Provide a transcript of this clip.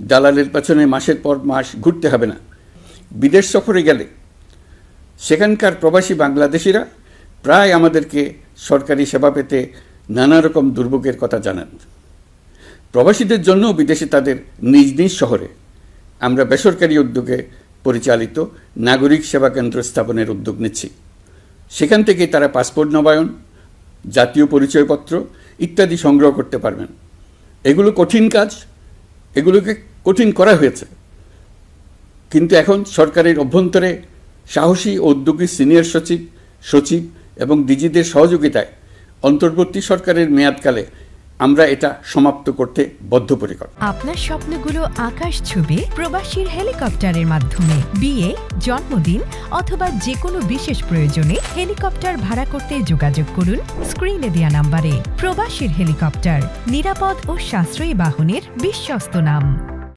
দালালের পেছনে মাসের পর মাস ঘুরতে হবে না। বিদেশ সফরে গেলে সেখানকার প্রবাসী বাংলাদেশিরা প্রায় আমাদেরকে সরকারি সেবা পেতে নানা রকম দুর্ভোগের কথা জানান। প্রবাসীদের জন্য বিদেশে তাদের নিজ নিজ শহরে আমরা বেসরকারি উদ্যোগে পরিচালিত নাগরিক সেবা কেন্দ্র স্থাপনের উদ্যোগ নিচ্ছি। সেখান থেকে তারা পাসপোর্ট নবায়ন, জাতীয় পরিচয়পত্র ইত্যাদি সংগ্রহ করতে পারবেন। এগুলো কঠিন কাজ, এগুলোকে কঠিন করা হয়েছে, কিন্তু এখন সরকারের অভ্যন্তরে সাহসী ও উদ্যোগী সিনিয়র সচিব এবং ডিজিদের সহযোগিতায় অন্তর্বর্তী সরকারের মেয়াদকালে আমরা এটা সমাপ্ত করতে বদ্ধপরিকর। আপনার স্বপ্নগুলো আকাশ ছুবে প্রবাসীর হেলিকপ্টারের মাধ্যমে। বিয়ে, জন্মদিন অথবা যে কোনো বিশেষ প্রয়োজনে হেলিকপ্টার ভাড়া করতে যোগাযোগ করুন স্ক্রিনে দেয়া নাম্বারে। প্রবাসীর হেলিকপ্টার, নিরাপদ ও সাশ্রয়ী বাহনের বিশ্বস্ত নাম।